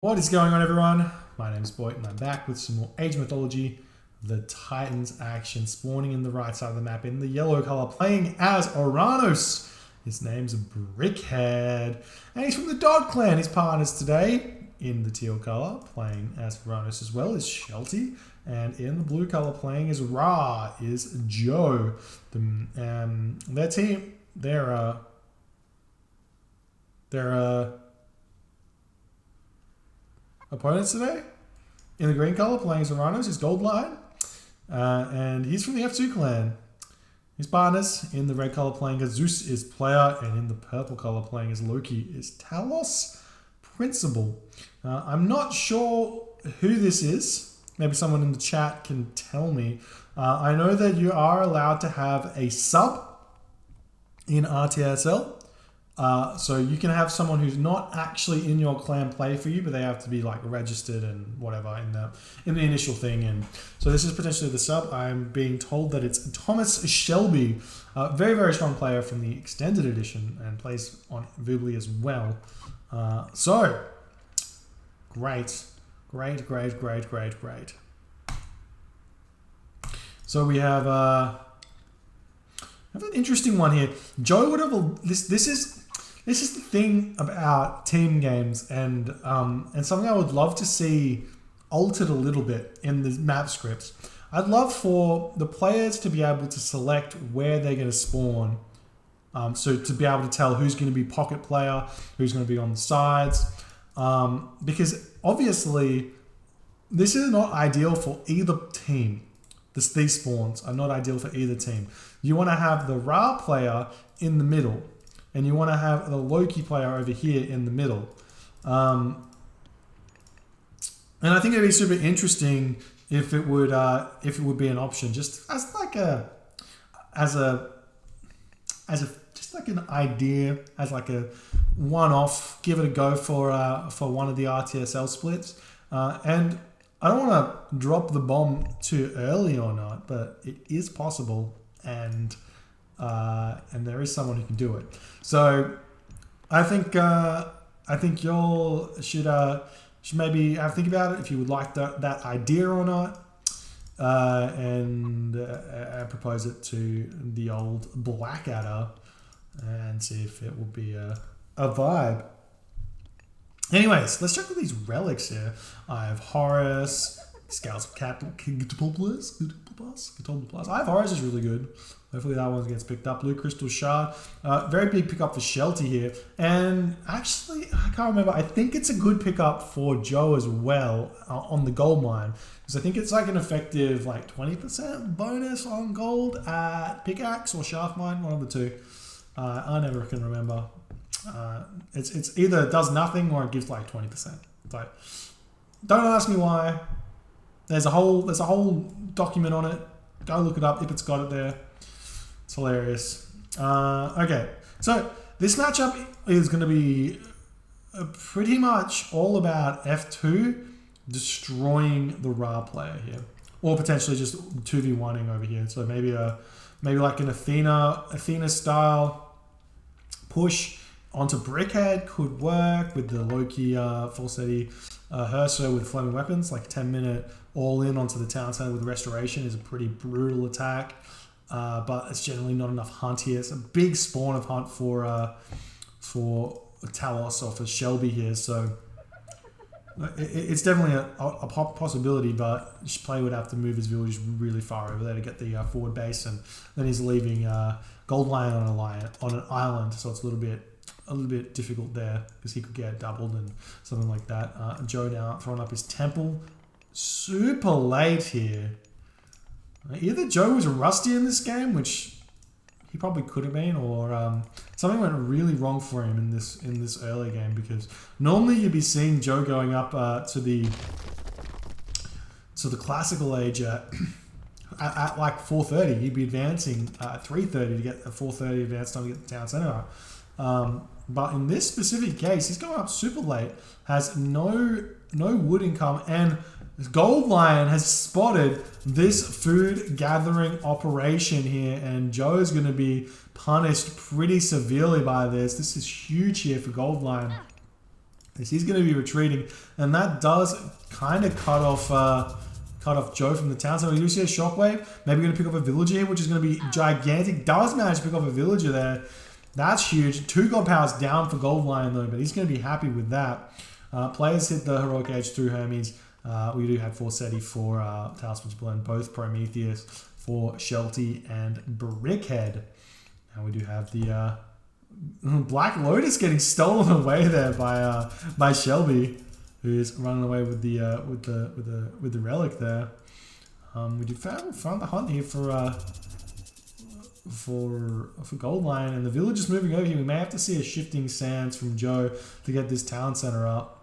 What is going on, everyone? My name is Boyd and I'm back with some more Age Mythology. The Titans action spawning in the right side of the map in the yellow color, playing as Oranos. His name's Brickhead and he's from the DoD clan. His partners today in the teal color playing as Oranos as well is Shelty, and in the blue color playing as Ra is Joe. Their team, they're opponents today. In the green color, playing as Oranos, is Goldlion, and he's from the F2 clan. His partners in the red color playing as Zeus is Player, and in the purple color playing as Loki is Talos Principal. I'm not sure who this is. Maybe someone in the chat can tell me. I know that you are allowed to have a sub in RTSL. So you can have someone who's not actually in your clan play for you, but they have to be like registered and whatever in the initial thing. And so this is potentially the sub. I'm being told that it's Thomas Shelby, very, very strong player from the extended edition and plays on Vubly as well. So great. So we have an interesting one here. Joe would have this is the thing about team games and something I would love to see altered a little bit in the map scripts. I'd love for the players to be able to select where they're going to spawn. So to be able to tell who's going to be pocket player, who's going to be on the sides. Because obviously this is not ideal for either team. These spawns are not ideal for either team. You want to have the Ra player in the middle, and you want to have the Loki player over here in the middle. And I think it'd be super interesting if it would be an option, just as like just like an idea, as like a one-off. Give it a go for one of the RTSL splits. And I don't want to drop the bomb too early or not, but it is possible, and there is someone who can do it. So I think y'all should maybe have a think about it if you would like that idea or not, and propose it to the old Blackadder and see if it will be a vibe. Anyways, let's check with these relics here. I have Horus, Scouts of Catapultus. I have Horus is really good. Hopefully that one gets picked up. Blue Crystal Shard. Very big pickup for Shelty here. And actually, I can't remember. I think it's a good pickup for Joe as well on the gold mine. Because I think it's like an effective like 20% bonus on gold at pickaxe or shaft mine, one of the two. I never can remember. It's either it does nothing or it gives like 20%. So don't ask me why. There's a whole document on it. Go look it up if it's got it there. It's hilarious. Okay, so this matchup is going to be pretty much all about F2 destroying the Ra player here, or potentially just 2v1ing over here. So maybe like an Athena style push onto Brickhead could work with the Loki Falsetti Herso with flaming weapons, like 10-minute all in onto the town center with restoration is a pretty brutal attack, but it's generally not enough hunt here. It's a big spawn of hunt for Talos or for Shelby here, so it's definitely a possibility, but player would have to move his village really far over there to get the forward base, and then he's leaving Goldlion on an island, so it's a little bit difficult there because he could get doubled and something like that. Joe now throwing up his temple super late here. Either Joe was rusty in this game, which he probably could have been, or something went really wrong for him in this early game, because normally you'd be seeing Joe going up to the classical age at like 4:30. He'd be advancing at 3:30 to get a 4:30 advance time to get the town center. But in this specific case, he's going up super late, has no wood income, and Goldlion has spotted this food gathering operation here, and Joe's going to be punished pretty severely by this. This is huge here for Goldlion. is he's going to be retreating, and that does kind of cut off Joe from the town. So we do see a shockwave. Maybe going to pick up a villager here, which is going to be gigantic. Does manage to pick up a villager there. That's huge. 2 gold powers down for Goldlion though, but he's going to be happy with that. Players hit the heroic age through Hermes. We do have Forseti for Talisman's Blend, both Prometheus for Shelty and Brickhead. And we do have the Black Lotus getting stolen away there by Shelby, who's running away with the relic there. We do found the hunt here for Goldlion, and the village is moving over here. We may have to see a shifting sands from Joe to get this town center up.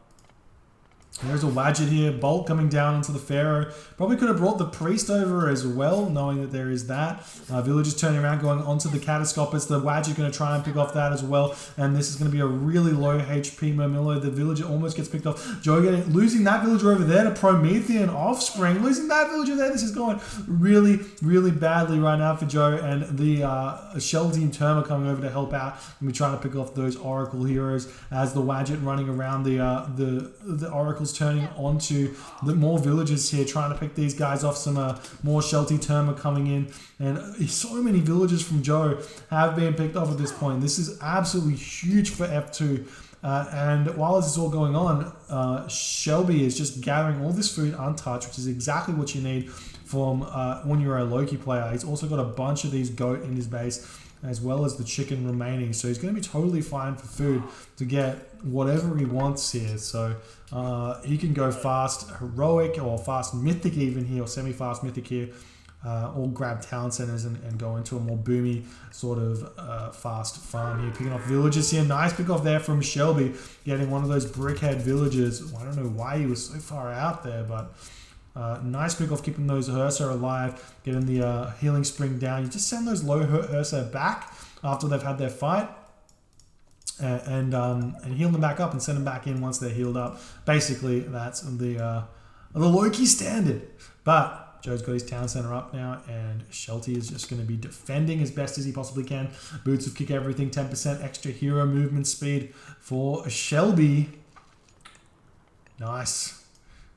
There's a Wadget here, bolt coming down into the Pharaoh. Probably could have brought the priest over as well, knowing that there is that. Villagers turning around, going onto the Catastropus. The Wadget going to try and pick off that as well. And this is going to be a really low HP Mermillo. The villager almost gets picked off. Joe losing that villager over there to Promethean Offspring. Losing that villager there. This is going really, really badly right now for Joe. And the Shelty and Term are coming over to help out. And we're trying to pick off those Oracle heroes as the Wadget running around the Oracle turning onto the more villagers here, trying to pick these guys off. Some more Shelty Terma coming in, and so many villagers from Joe have been picked off at this point. This is absolutely huge for F2. And while this is all going on, Shelby is just gathering all this food untouched, which is exactly what you need from when you're a Loki player. He's also got a bunch of these goat in his base, as well as the chicken remaining. So he's going to be totally fine for food to get whatever he wants here. So he can go fast heroic or fast mythic even here, or semi-fast mythic here, or grab town centers and go into a more boomy sort of fast farm here. Picking off villagers here. Nice pick off there from Shelby, getting one of those Brickhead villagers. I don't know why he was so far out there, but nice pick off, keeping those Ursa alive, getting the healing spring down. You just send those low Ursa back after they've had their fight, and heal them back up and send them back in once they're healed up. Basically, that's the Loki standard. But Joe's got his town center up now, and Shelty is just going to be defending as best as he possibly can. Boots of Kick Everything, 10% extra hero movement speed for Shelby. Nice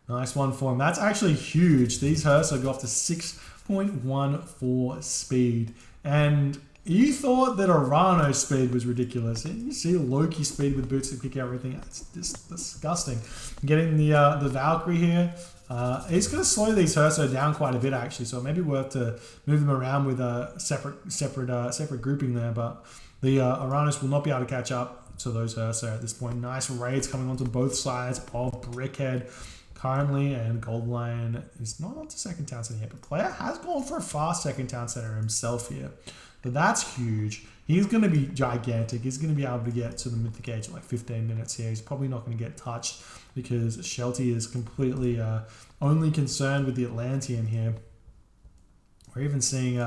one for him. That's actually huge. These Ursa go up to 6.14 speed, and you thought that Oranos speed was ridiculous. You see Loki speed with Boots of Kick Everything. It's just disgusting. Getting the Valkyrie here. It's going to slow these Ursa down quite a bit actually, so it may be worth to move them around with a separate grouping there. But the Oranos will not be able to catch up to those Ursa at this point. Nice raids coming onto both sides of Brickhead currently, and Goldlion is not onto second town center yet, but player has gone for a fast second town center himself here. But that's huge. He's going to be gigantic. He's going to be able to get to the mythic age in like 15 minutes here. He's probably not going to get touched because Shelty is completely only concerned with the Atlantean here. We're even seeing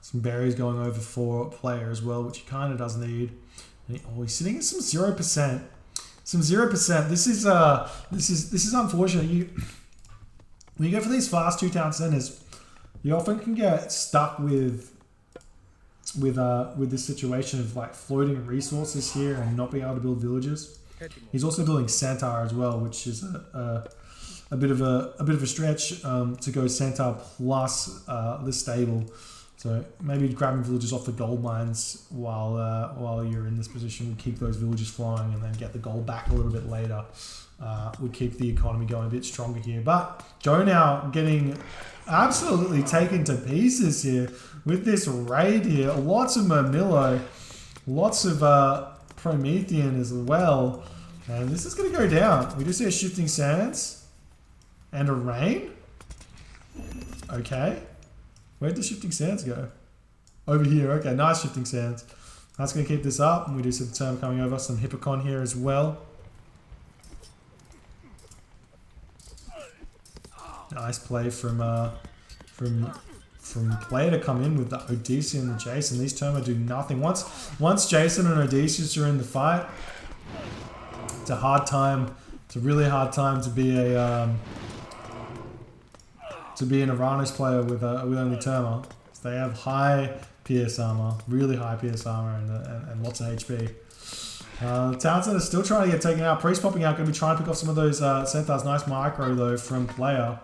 some berries going over for player as well, which he kind of does need. And he's sitting at some 0%. Some 0%. This is unfortunate. When you go for these fast 2 town centers, you often can get stuck with this situation of like floating resources here and not being able to build villages. He's also building Centaur as well, which is a bit of a stretch to go Centaur plus the stable. So maybe grabbing villages off the gold mines while you're in this position would keep those villages flying, and then get the gold back a little bit later. Would keep the economy going a bit stronger here. But Joe now getting absolutely taken to pieces here with this raid here. Lots of Mermillo, lots of Promethean as well. And this is going to go down. We do see a shifting sands and a rain. Okay. Where'd the shifting sands go? Over here. Okay, nice shifting sands. That's going to keep this up. And we do see the term coming over. Some Hippocon here as well. Nice play from player to come in with the Odysseus and the Jason. These Terma do nothing. Once Jason and Odysseus are in the fight, it's a hard time. It's a really hard time to be an Oranos player with only Terma. So they have high PS armor, really high PS armor, and lots of HP. Town Center still trying to get taken out. Priest popping out, going to be trying to pick off some of those centaurs. Nice micro though from player.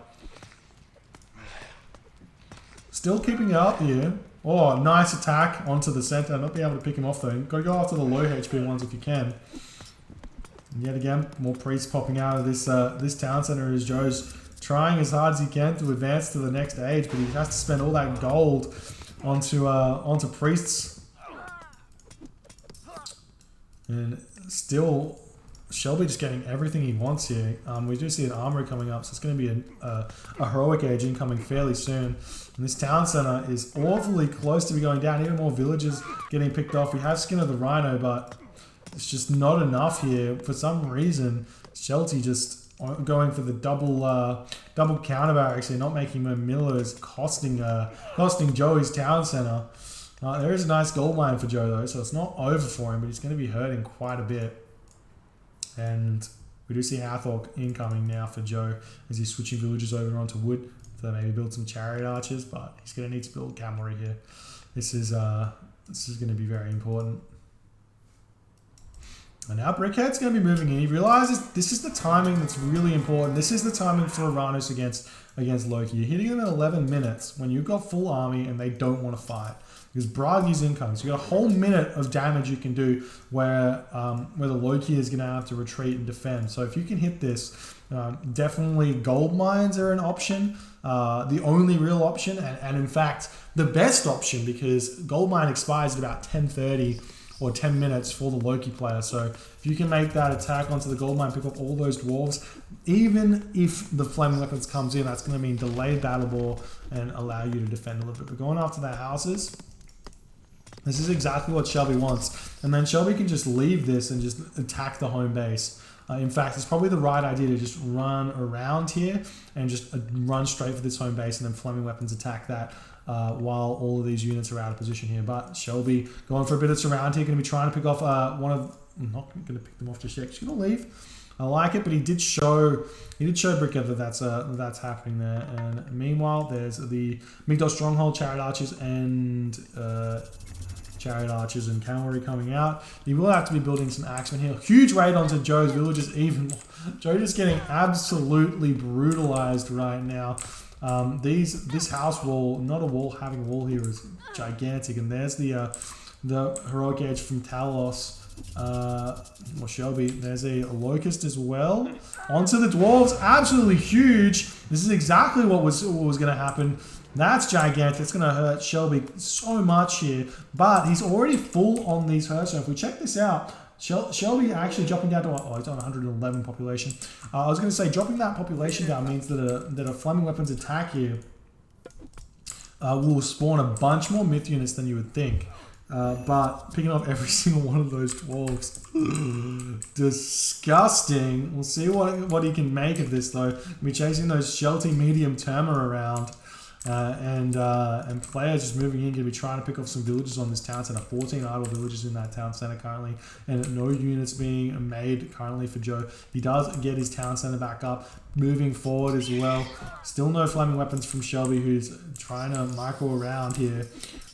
Still keeping it up here. Oh, nice attack onto the center. Not being able to pick him off though. Got to go after the low HP ones if you can. And yet again, more priests popping out of this this town center as Joe's trying as hard as he can to advance to the next age, but he has to spend all that gold onto priests. And still, Shelby just getting everything he wants here. We do see an armory coming up, so it's going to be a heroic age incoming fairly soon. And this town center is awfully close to be going down. Even more villages getting picked off. We have Skin of the Rhino, but it's just not enough here. For some reason, Shelty just going for the double counter barracks here, not making millers, costing Joey's town center. There is a nice gold mine for Joe though, so it's not over for him, but he's going to be hurting quite a bit. And we do see Hathor incoming now for Joe as he's switching villages over onto wood to maybe build some chariot archers, but he's going to need to build cavalry here. This is going to be very important. And now Brickhead's going to be moving in. He realizes this is the timing that's really important. This is the timing for Oranos against Loki. You're hitting them in 11 minutes when you've got full army and they don't want to fight. Because Bragi's incoming. So you've got a whole minute of damage you can do where the Loki is going to have to retreat and defend. So if you can hit this, definitely gold mines are an option. The only real option, and in fact, the best option, because gold mine expires at about 10:30 or 10 minutes for the Loki player. So if you can make that attack onto the gold mine, pick up all those dwarves, even if the flaming weapons comes in, that's going to mean delayed battle ball and allow you to defend a little bit. But going after their houses, this is exactly what Shelby wants. And then Shelby can just leave this and just attack the home base. In fact, it's probably the right idea to just run around here and just run straight for this home base and then flaming weapons attack that while all of these units are out of position here. But Shelby going for a bit of surround here, going to be trying to pick off one of... I'm not going to pick them off just yet. Just going to leave. I like it, but he did show Brickhead that that's happening there. And meanwhile, there's the Migdol Stronghold, Chariot Archers, and cavalry coming out. You will have to be building some axemen here. Huge raid onto Joe's villages. Even Joe just getting absolutely brutalized right now. This house wall, not a wall, having a wall here is gigantic. And there's the heroic age from Talos. Or Shelby. There's a locust as well. Onto the dwarves, absolutely huge. This is exactly what was going to happen. That's gigantic. It's going to hurt Shelby so much here. But he's already full on these hurts. So if we check this out, Shelby actually dropping down to, he's on 111 population. I was going to say, dropping that population down means that a flaming weapons attack here will spawn a bunch more myth units than you would think. But picking off every single one of those dwarves, disgusting. We'll see what he can make of this though. We'll be chasing those Shelty medium terma around. And players just moving in, going to be trying to pick off some villages on this town center. 14 idle villages in that town center currently, and no units being made currently for Joe. He does get his town center back up, moving forward as well. Still no flaming weapons from Shelby, who's trying to micro around here.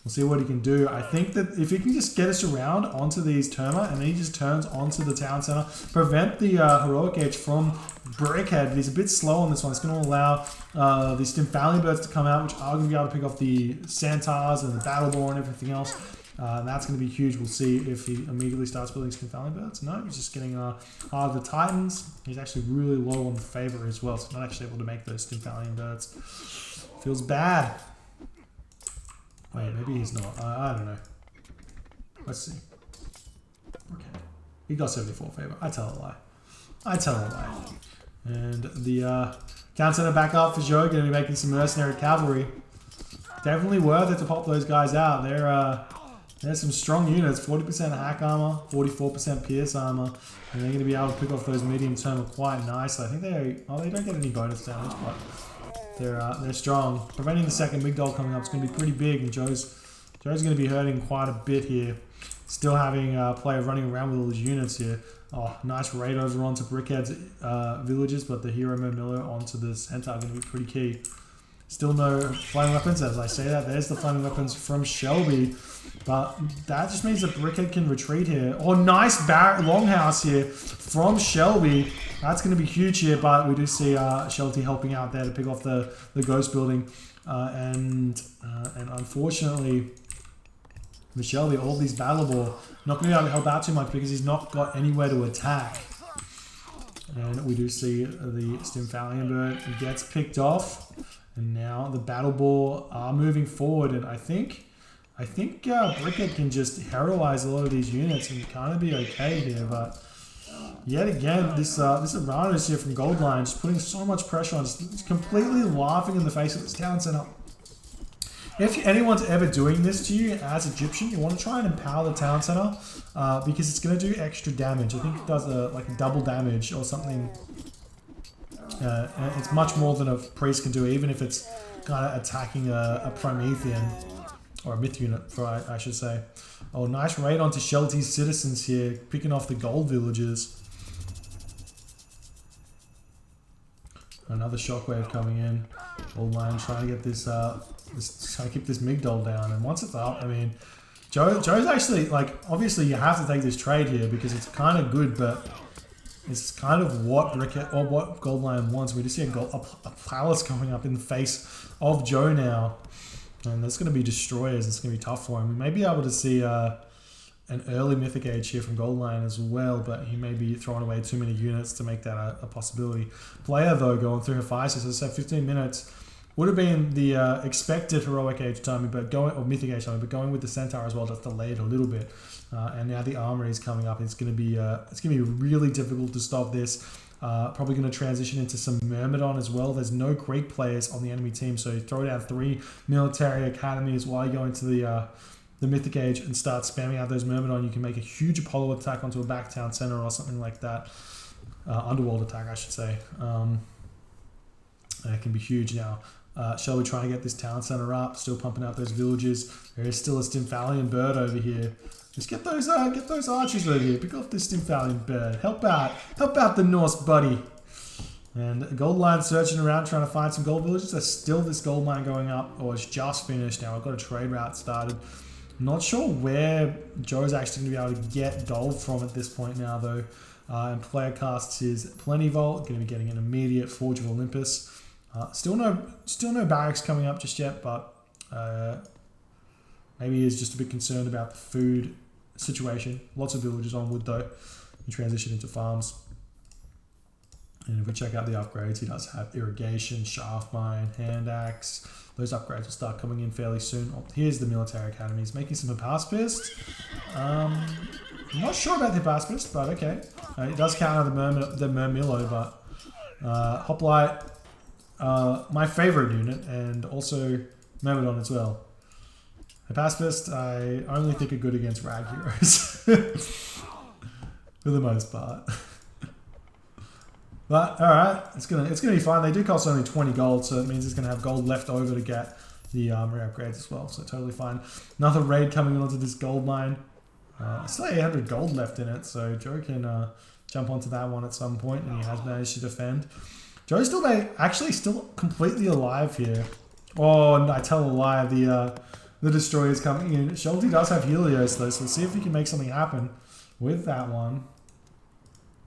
We'll see what he can do. I think that if he can just get us around onto these terma, and then he just turns onto the town center, prevent the heroic edge from Brickhead. He's a bit slow on this one. It's going to allow the Stymphalian birds to come out, which are going to be able to pick off the centaurs and the battle boar and everything else. And that's going to be huge. We'll see if he immediately starts building Stymphalian birds. No, he's just getting the Titans. He's actually really low on the favor as well, so not actually able to make those Stymphalian birds. Feels bad. Wait, maybe he's not. I don't know. Let's see. Okay. He got 74 favor. I tell a lie. And the town center back up for Joe. Going to be making some mercenary cavalry. Definitely worth it to pop those guys out. There's some strong units. 40% hack armor, 44% pierce armor. And they're going to be able to pick off those medium term quite nicely. I think they don't get any bonus damage, but they're strong. Preventing the second Migdol coming up is going to be pretty big, and Joe's going to be hurting quite a bit here. Still having player running around with all his units here. Oh, nice raid over onto Brickhead's villages, but the Hero Miller onto the Centaur are going to be pretty key. Still no flaming weapons. As I say that, there's the flaming weapons from Shelby. But that just means that Brickhead can retreat here. Oh, nice longhouse here from Shelby. That's going to be huge here, but we do see Shelty helping out there to pick off the ghost building. And unfortunately, with Shelby, all these battle ball, not going to be able to help out too much because he's not got anywhere to attack. And we do see the Stymphalian bird gets picked off. And now the battle ball are moving forward. And I think Brickhead can just heroize a lot of these units and kind of be okay here. But yet again, this Oranos here from Goldlion just putting so much pressure on, just completely laughing in the face of this town center. If anyone's ever doing this to you as Egyptian, you want to try and empower the town center because it's going to do extra damage. I think it does like a double damage or something. It's much more than a priest can do, even if it's kind of attacking a Promethean or a myth unit, I should say. Oh, nice raid onto Shelty's citizens here, picking off the gold villagers. Another shockwave coming in. Goldlion trying to get this, trying to keep this Migdol down. And once it's up, I mean, Joe's actually, like, obviously you have to take this trade here because it's kind of good, but it's kind of what Brickhead or what Goldlion wants. We just see a palace coming up in the face of Joe now. And that's going to be destroyers. It's going to be tough for him. We may be able to see an early Mythic Age here from Goldlion as well, but he may be throwing away too many units to make that a possibility. Player, though, going through her fire system, so 15 minutes would have been the expected Heroic Age timing, but or Mythic Age timing, but going with the Centaur as well, just delayed a little bit. And now the Armory is coming up. It's going to be really difficult to stop this. Probably going to transition into some Myrmidon as well. There's no Greek players on the enemy team, so you throw down 3 military academies while you go into the Mythic Age and start spamming out those Myrmidon. You can make a huge Apollo attack onto a back town center or something like that. Underworld attack, I should say. And it can be huge now. Shelby trying to get this town center up, still pumping out those villages. There is still a Stymphalian bird over here. Just get those archers over here. Pick off this Stymphalian bird. Help out the Norse buddy. And Goldlion searching around trying to find some gold villages. There's still this gold mine going up, or it's just finished now. I've got a trade route started. Not sure where Joe's actually going to be able to get gold from at this point now, though. And player casts his Plenty Vault. Going to be getting an immediate Forge of Olympus. Still no barracks coming up just yet, but maybe he's just a bit concerned about the food situation. Lots of villages on wood though. You transition into farms. And if we check out the upgrades, he does have irrigation, shaft mine, hand axe. Those upgrades will start coming in fairly soon. Oh, here's the military academy. He's making some Hypaspist. I'm not sure about the Hypaspist, but okay. It does counter the Murmillo, but Hoplite, my favorite unit, and also Myrmidon as well. Hypaspist, I only think are good against rag heroes. For the most part. But alright, it's gonna be fine. They do cost only 20 gold, so it means it's gonna have gold left over to get the armory upgrades as well. So totally fine. Another raid coming onto this gold mine. Still 800 gold left in it, so Joe can jump onto that one at some point, and he has managed to defend. Joe's still completely alive here. Oh, no, I tell a lie. The destroyer's coming in. Shelty does have Helios though, so we'll see if we can make something happen with that one.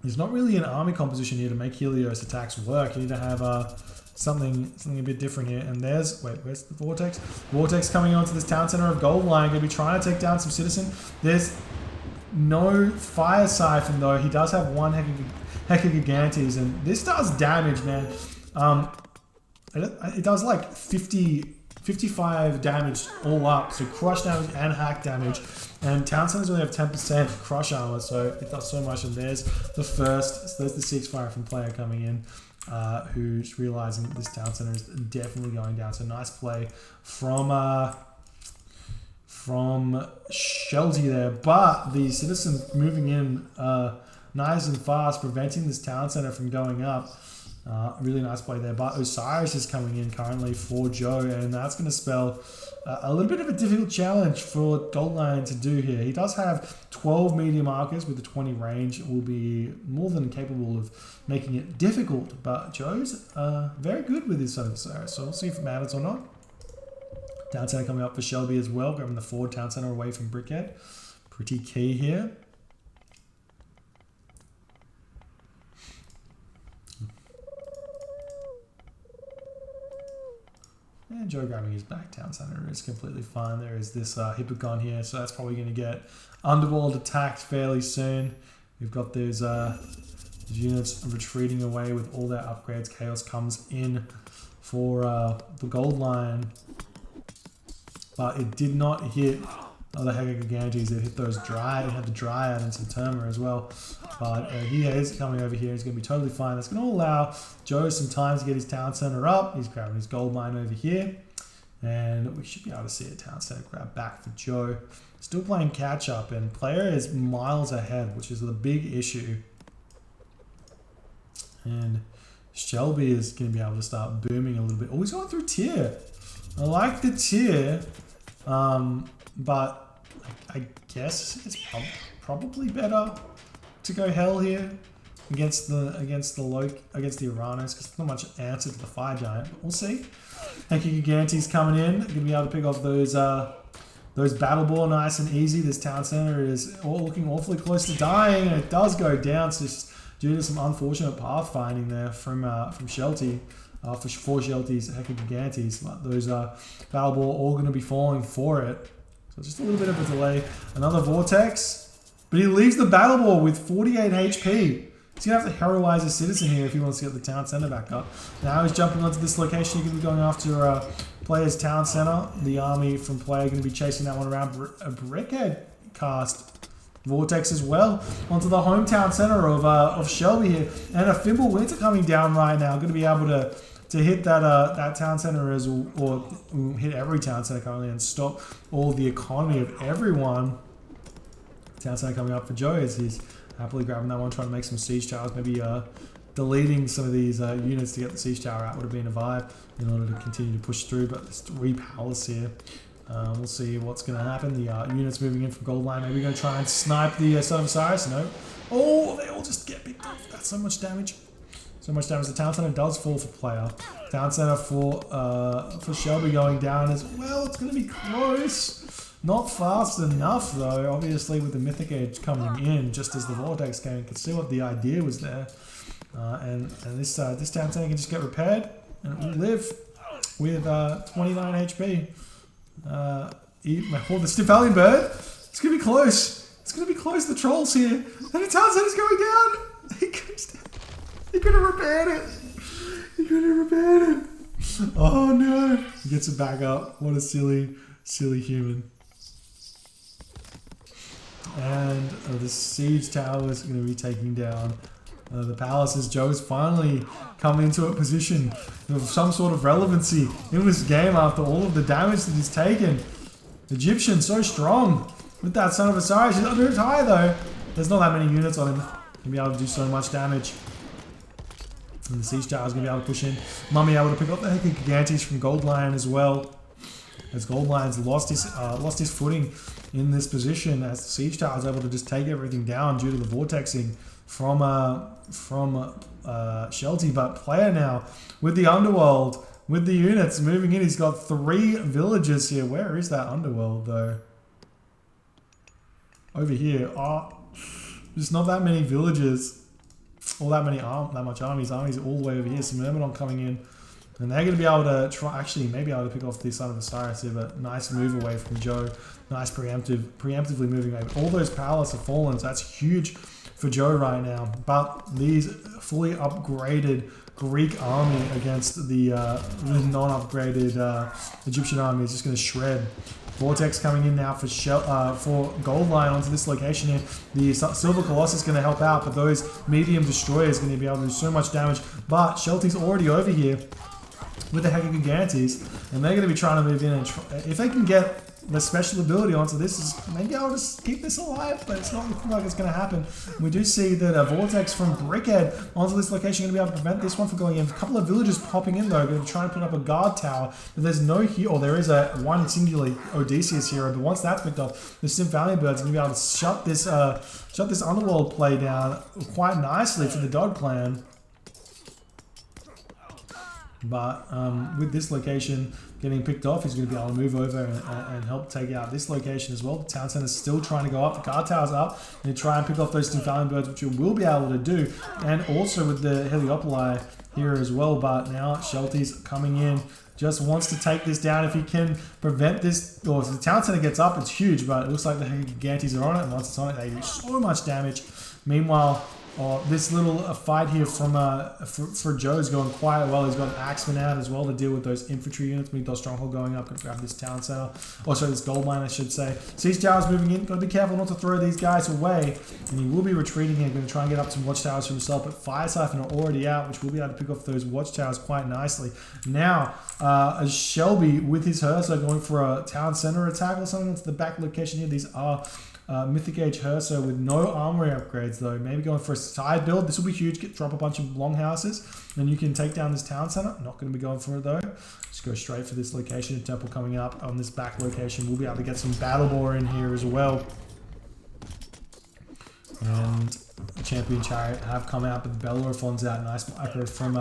There's not really an army composition here to make Helios attacks work. You need to have something a bit different here. And where's the Vortex? Vortex coming onto this town center of Goldlion. Going to be trying to take down some citizen. There's no fire siphon though. He does have one Hecagigantes, and this does damage, man. It does like 55 damage all up, so crush damage and hack damage. And town centers only have 10% crush armor, so it does so much. And there's the 6 fire from player coming in, who's realizing that this town center is definitely going down. So nice play from Shelty there, but the citizen moving in nice and fast, preventing this town center from going up. Really nice play there. But Osiris is coming in currently for Joe, and that's going to spell a little bit of a difficult challenge for Goldlion to do here. He does have 12 medium archers with the 20 range. Will be more than capable of making it difficult, but Joe's very good with his Son of Osiris, so we'll see if it matters or not. Town center coming up for Shelby as well, grabbing the forward town center away from Brickhead. Pretty key here. And Joe grabbing his back town center is completely fine. There is this Hippogone here, so that's probably going to get underworld attacked fairly soon. We've got those units retreating away with all their upgrades. Chaos comes in for the Goldlion, but it did not hit the Gigantes. It hit those Dryad. It had the Dryad and Saturma as well. But he is coming over here. He's going to be totally fine. That's going to allow Joe some time to get his town center up. He's grabbing his gold mine over here. And we should be able to see a town center grab back for Joe. Still playing catch up, and player is miles ahead, which is the big issue. And Shelby is going to be able to start booming a little bit. Oh, he's going through tier. I like the tier. But I guess it's probably better to go hell here against the Loki, against the Oranos, because there's not much answer to the fire giant. But we'll see. Gigantes coming in, gonna be able to pick off those battle ball nice and easy. This town center is looking awfully close to dying, and it does go down. So just due to some unfortunate pathfinding there from Shelty. For Shelty's Gigantes, but those battle ball all going to be falling for it. So just a little bit of a delay. Another Vortex, but he leaves the battle ball with 48 HP. He's going to have to heroize a citizen here if he wants to get the town center back up. Now he's jumping onto this location. He's going to be going after player's town center. The army from player going to be chasing that one around. A Brickhead cast Vortex as well onto the hometown center of Shelby here. And a Fimble Winter coming down right now. Going to be able to hit that town center or hit every town center currently and stop all the economy of everyone. Town center coming up for Joe as he's happily grabbing that one, trying to make some siege towers. Maybe deleting some of these units to get the siege tower out would have been a vibe in order to continue to push through. But there's 3 palace here. We'll see what's going to happen. The units moving in from Goldlion. Maybe we're going to try and snipe the Son of Osiris. No. Oh, they all just get picked off. That's so much damage. So much damage. The town center does fall for player. Town center for Shelby going down as well. It's going to be close. Not fast enough though. Obviously with the Mythic Age coming in just as the Vortex came, you can see what the idea was there. And this town center can just get repaired and it will live with 29 HP. The Stifalian Bird. It's going to be close. It's going to be close. The trolls here. And the town center's going down. He goes down. He could have repaired it. He could have repaired it. Oh no. He gets it back up. What a silly, silly human. And the siege tower is going to be taking down the palace as Joe's finally come into a position of some sort of relevancy in this game after all of the damage that he's taken. Egyptian so strong with that Son of Osiris. He's under high though. There's not that many units on him. He'll be able to do so much damage. And the siege tower is going to be able to push in. Mummy able to pick up the Gigantes from Goldlion as well. As Goldlion's lost his footing in this position, as the siege tower is able to just take everything down due to the vortexing from Shelty. But player now with the underworld, with the units moving in, he's got 3 villages here. Where is that underworld though? Over here. Oh, there's not that many villages. All that much armies. Armies all the way over here. Some Myrmidon coming in. And they're going to be able to try, actually, maybe able to pick off the Son of Osiris here, but nice move away from Joe. Nice preemptively moving away. All those palace have fallen, so that's huge for Joe right now. But these fully upgraded Greek army against the non-upgraded Egyptian army is just going to shred. Vortex coming in now for Goldlion onto this location here. The Silver Colossus is going to help out, but those medium destroyers are going to be able to do so much damage. But Shelty's already over here with the Heavy Gigantes, and they're going to be trying to move in and if they can get the special ability onto this, is maybe I'll just keep this alive, but it's not looking like it's going to happen. We do see that a Vortex from Brickhead onto this location going to be able to prevent this one from going in. A couple of villagers popping in though, going to try and put up a guard tower, but there's no here, or there is a one singular Odysseus hero, but once that's picked off, the Symphony Birds are going to be able to shut this Underworld play down quite nicely for the Dog Clan. But with this location getting picked off, he's going to be able to move over and help take out this location as well. The town center's still trying to go up. The guard tower's up. And try and pick off those Symphony Birds, which you will be able to do. And also with the Heliopoli here as well. But now Shelty's coming in. Just wants to take this down. If he can prevent this, or if the town center gets up, it's huge. But it looks like the Gigantes are on it. And once it's on it, they do so much damage. Meanwhile, this little fight here from for Joe's going quite well. He's got an Axeman out as well to deal with those infantry units. Meanwhile, Stronghold going up, going to grab this town center. Oh, sorry, this gold mine, I should say. Siege Tower's moving in. Got to be careful not to throw these guys away. And he will be retreating here. Going to try and get up some watchtowers for himself. But Fire Siphon are already out, which will be able to pick off those watchtowers quite nicely. Now, Shelby with his Herso going for a town center attack or something. That's the back location here. These are Mythic Age Herso with no armory upgrades though. Maybe going for a side build. This will be huge. Drop a bunch of longhouses and you can take down this town center. Not going to be going for it though. Just go straight for this location. Temple coming up on this back location. We'll be able to get some Battle Boar in here as well. And the Champion Chariot have come out, but the Bellerophon's out. Nice micro from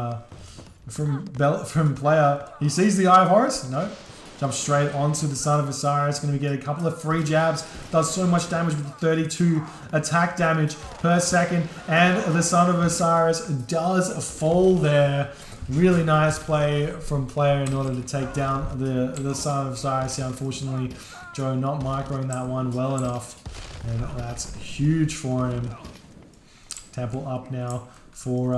player. He sees the Eye of Horus. No. Jumps straight onto the Son of Osiris. Going to get a couple of free jabs. Does so much damage with 32 attack damage per second. And the Son of Osiris does fall there. Really nice play from player in order to take down the Son of Osiris. Yeah, unfortunately, Joe not microing that one well enough. And that's huge for him. Temple up now for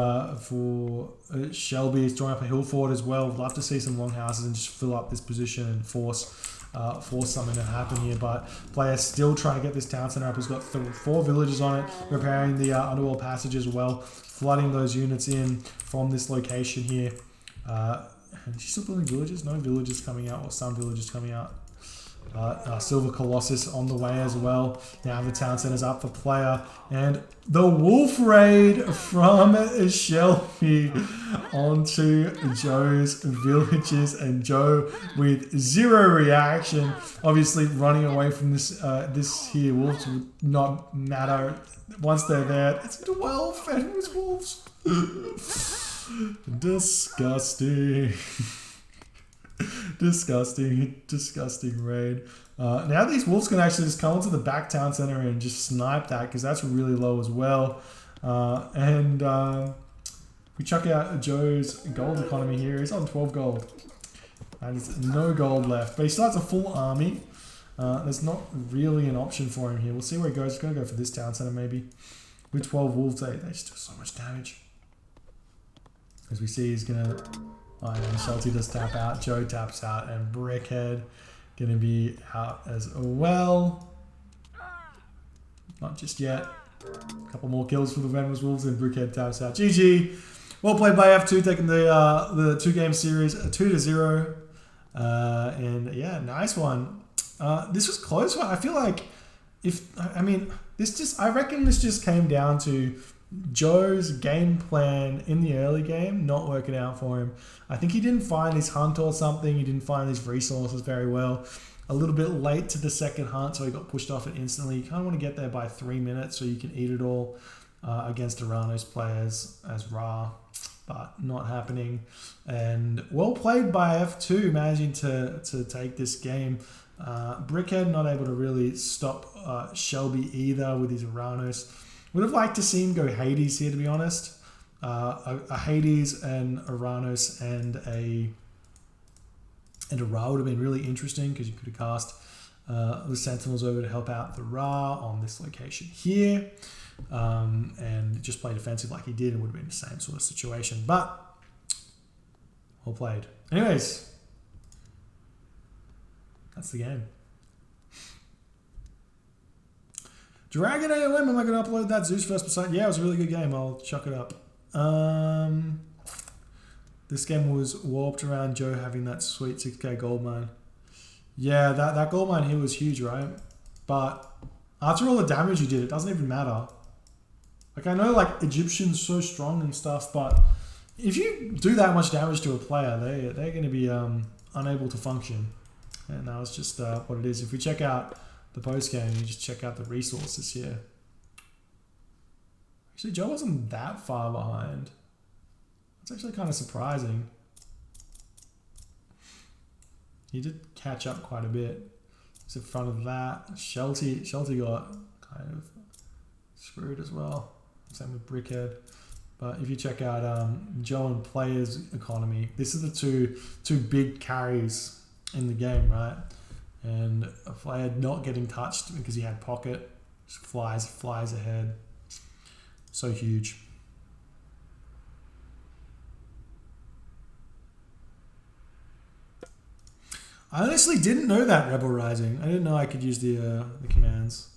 Shelby. He's drawing up a hill fort as well. Love to see some longhouses and just fill up this position and force something to happen here. But player still trying to get this town center up. He's got 4 villages on it, repairing the underworld passage as well, flooding those units in from this location here. Is he still building villages? No villages coming out, or some villages coming out. Silver Colossus on the way as well. Now the town center's up for player. And the Wolf Raid from Shelby onto Joe's villages. And Joe with 0 reaction. Obviously running away from this here. Wolves would not matter. Once they're there, it's 12 Fenris Wolves. Disgusting. Disgusting raid. Now these wolves can actually just come into the back town center and just snipe that, because that's really low as well. We chuck out Joe's gold economy here. He's on 12 gold. And there's no gold left. But he starts a full army. There's not really an option for him here. We'll see where he goes. He's going to go for this town center maybe. With 12 wolves, they just do so much damage. As we see, he's going to... and Shelty does tap out, Joe taps out, and Brickhead going to be out as well. Not just yet. A couple more kills for the Venomous Wolves, and Brickhead taps out. GG. Well played by F2, taking the 2-game series 2-0. And yeah, nice one. This was close one. I feel like I reckon this just came down to Joe's game plan in the early game not working out for him. I think he didn't find his hunt or something. He didn't find his resources very well. A little bit late to the second hunt, so he got pushed off it instantly. You kind of want to get there by 3 minutes so you can eat it all against Oranos players as Ra, but not happening. And well played by F2, managing to take this game. Brickhead not able to really stop Shelby either with his Oranos. Would have liked to see him go Hades here, to be honest. A Hades and Oranos and a Ra would have been really interesting, because you could have cast the Sentinels over to help out the Ra on this location here, and just play defensive like he did, and would have been the same sort of situation. But well played. Anyways, that's the game. Dragon AOM, am I going to upload that? Zeus first beside? Yeah, it was a really good game. I'll chuck it up. This game was warped around Joe having that sweet 6k gold mine. Yeah, that gold mine here was huge, right? But after all the damage you did, it doesn't even matter. Like, I know, like, Egyptian's so strong and stuff, but if you do that much damage to a player, they're going to be unable to function. And that was just what it is. If we check out the post game, you just check out the resources here. Actually, Joe wasn't that far behind. That's actually kind of surprising. He did catch up quite a bit. He's in front of that. Shelty got kind of screwed as well. Same with Brickhead. But if you check out Joe and players economy, this is the two big carries in the game, right? And a player not getting touched because he had pocket, just flies ahead. So huge. I honestly didn't know that Rebel Rising. I didn't know I could use the commands.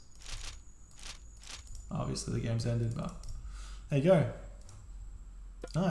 Obviously the game's ended, but there you go. Nice.